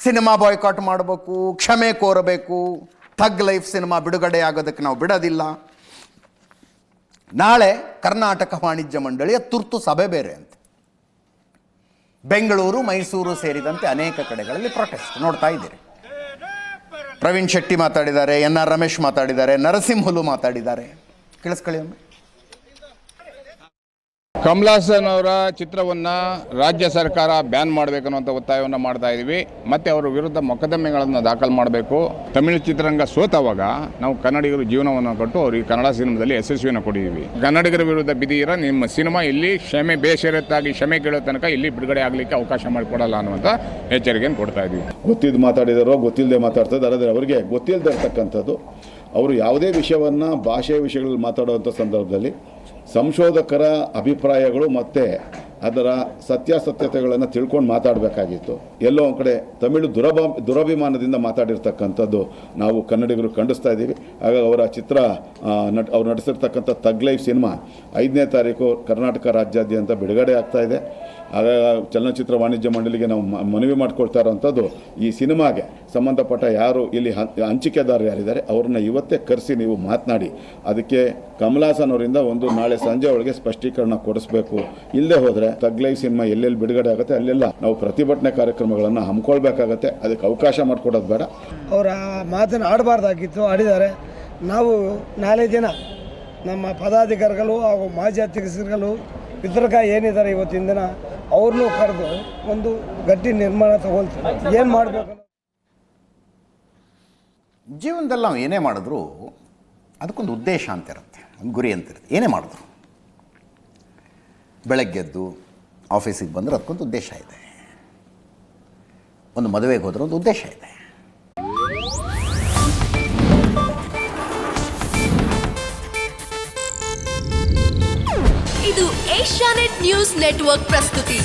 Cinema boycott ಮಾಡಬೇಕು, ಕ್ಷಮೆ ಕೋರಬೇಕು, ಥಗ್ life cinema ಬಿಡುಗಡೆ ಆಗೋದಕ್ಕೆ ನಾವು ಬಿಡೋದಿಲ್ಲ. ನಾಳೆ ಕರ್ನಾಟಕ ವಾಣಿಜ್ಯ ಮಂಡಳಿಯ ತುರ್ತು ಸಭೆ ಬೇರೆ ಅಂತ. ಬೆಂಗಳೂರು, ಮೈಸೂರು ಸೇರಿದಂತೆ ಅನೇಕ ಕಡೆಗಳಲ್ಲಿ ಪ್ರೊಟೆಸ್ಟ್ ನೋಡ್ತಾ ಇದ್ದೀರಿ. ಪ್ರವೀಣ್ ಶೆಟ್ಟಿ ಮಾತಾಡಿದ್ದಾರೆ, NR ರಮೇಶ್ ಮಾತಾಡಿದ್ದಾರೆ, ನರಸಿಂಹುಲು ಮಾತಾಡಿದ್ದಾರೆ. ಕೇಳಿಸ್ಕೊಳ್ಳಿ ಒಮ್ಮೆ. ಕಮಲ್ ಹಾಸನ್ ಅವರ ಚಿತ್ರವನ್ನು ರಾಜ್ಯ ಸರ್ಕಾರ ಬ್ಯಾನ್ ಮಾಡಬೇಕನ್ನುವಂಥ ಒತ್ತಾಯವನ್ನು ಮಾಡ್ತಾ ಇದ್ದೀವಿ. ಮತ್ತು ಅವರ ವಿರುದ್ಧ ಮೊಕದ್ದಮೆಗಳನ್ನು ದಾಖಲು ಮಾಡಬೇಕು. ತಮಿಳು ಚಿತ್ರರಂಗ ಸೋತವಾಗ ನಾವು ಕನ್ನಡಿಗರು ಜೀವನವನ್ನು ಕೊಟ್ಟು ಅವರಿಗೆ ಕನ್ನಡ ಸಿನಿಮಾದಲ್ಲಿ ಯಶಸ್ವಿಯನ್ನು ಕೊಟ್ಟಿದ್ದೀವಿ. ಕನ್ನಡಿಗರ ವಿರುದ್ಧ ಬಿದ್ದಿರ ನಿಮ್ಮ ಸಿನಿಮಾ ಇಲ್ಲಿ ಕ್ಷಮೆ ಬೇಷರತ್ತಾಗಿ ಕ್ಷಮೆ ಕೇಳೋ ತನಕ ಇಲ್ಲಿ ಬಿಡುಗಡೆ ಆಗಲಿಕ್ಕೆ ಅವಕಾಶ ಮಾಡಿಕೊಡಲ್ಲ ಅನ್ನುವಂಥ ಎಚ್ಚರಿಕೆಯನ್ನು ಕೊಡ್ತಾ ಇದ್ದೀವಿ. ಗೊತ್ತಿದ್ದು ಮಾತಾಡಿದಾರೋ ಗೊತ್ತಿಲ್ಲದೆ ಮಾತಾಡ್ತಾರೆ, ಅವರಿಗೆ ಗೊತ್ತಿಲ್ಲದೆ ಇರ್ತಕ್ಕಂಥದ್ದು. ಅವರು ಯಾವುದೇ ವಿಷಯವನ್ನು ಭಾಷೆಯ ವಿಷಯಗಳಲ್ಲಿ ಮಾತಾಡುವಂಥ ಸಂದರ್ಭದಲ್ಲಿ ಸಂಶೋಧಕರ ಅಭಿಪ್ರಾಯಗಳು ಮತ್ತು ಅದರ ಸತ್ಯಾಸತ್ಯತೆಗಳನ್ನು ತಿಳ್ಕೊಂಡು ಮಾತಾಡಬೇಕಾಗಿತ್ತು. ಎಲ್ಲೋ ಒಂದು ಕಡೆ ತಮಿಳು ದುರಭಿಮಾನದಿಂದ ಮಾತಾಡಿರ್ತಕ್ಕಂಥದ್ದು ನಾವು ಕನ್ನಡಿಗರು ಖಂಡಿಸ್ತಾ ಇದ್ದೀವಿ. ಹಾಗಾಗಿ ಅವರ ಚಿತ್ರ ಅವ್ರು ನಡೆಸಿರ್ತಕ್ಕಂಥ ಥಗ್ ಲೈಫ್ ಸಿನಿಮಾ 5ನೇ ತಾರೀಕು ಕರ್ನಾಟಕ ರಾಜ್ಯಾದ್ಯಂತ ಬಿಡುಗಡೆ ಆಗ್ತಾ ಇದೆ. ಹಾಗಾಗಿ ಚಲನಚಿತ್ರ ವಾಣಿಜ್ಯ ಮಂಡಳಿಗೆ ನಾವು ಮನವಿ ಮಾಡ್ಕೊಳ್ತಾ ಇರೋವಂಥದ್ದು, ಈ ಸಿನಿಮಾಗೆ ಸಂಬಂಧಪಟ್ಟ ಯಾರು ಇಲ್ಲಿ ಹಂಚಿಕೆದಾರರು ಯಾರಿದ್ದಾರೆ ಅವ್ರನ್ನ ಇವತ್ತೇ ಕರೆಸಿ ನೀವು ಮಾತನಾಡಿ ಅದಕ್ಕೆ ಕಮಲ್ ಹಾಸನ್ ಅವರಿಂದ ಒಂದು ನಾಳೆ ಸಂಜೆ ಒಳಗೆ ಸ್ಪಷ್ಟೀಕರಣ ಕೊಡಿಸ್ಬೇಕು. ಇಲ್ಲದೆ ಹೋದರೆ ಥಗ್ ಲೈಫ್ ಸಿನಿಮಾ ಎಲ್ಲೆಲ್ಲಿ ಬಿಡುಗಡೆ ಆಗುತ್ತೆ ಅಲ್ಲೆಲ್ಲ ನಾವು ಪ್ರತಿಭಟನೆ ಕಾರ್ಯಕ್ರಮಗಳನ್ನು ಹಮ್ಮಿಕೊಳ್ಬೇಕಾಗತ್ತೆ. ಅದಕ್ಕೆ ಅವಕಾಶ ಮಾಡಿಕೊಡೋದು ಬೇಡ. ಅವರ ಮಾತನ್ನು ಆಡಬಾರ್ದಾಗಿತ್ತು, ಆಡಿದ್ದಾರೆ. ನಾವು ನಾಳೆ ದಿನ ನಮ್ಮ ಪದಾಧಿಕಾರಿಗಳು ಹಾಗೂ ಮಾಜಿ ಅಧ್ಯಕ್ಷರುಗಳು ವಿತರಕ ಏನಿದ್ದಾರೆ ಇವತ್ತಿನ ದಿನ ಅವ್ರನ್ನೂ ಕರೆದು ಒಂದು ಗಟ್ಟಿ ನಿರ್ಮಾಣ ತಗೊಳ್ತಾರೆ. ಏನು ಮಾಡಬೇಕು ಜೀವನದಲ್ಲಿ ನಾವು ಏನೇ ಮಾಡಿದ್ರು ಅದಕ್ಕೊಂದು ಉದ್ದೇಶ ಅಂತ ಇರುತ್ತೆ, ಒಂದು ಗುರಿ ಅಂತ ಇರುತ್ತೆ. ಏನೇ ಮಾಡಿದ್ರು ಬೆಳಗ್ಗೆದ್ದು ಆಫೀಸಿಗೆ ಬಂದರೆ ಅದಕ್ಕೊಂದು ಉದ್ದೇಶ ಇದೆ. ಒಂದು ಮದುವೆಗೆ ಹೋದ್ರೆ ಒಂದು ಉದ್ದೇಶ ಇದೆ. ಇದು ಏಷ್ಯಾನೆಟ್ ನ್ಯೂಸ್ ನೆಟ್ವರ್ಕ್ ಪ್ರಸ್ತುತಿ.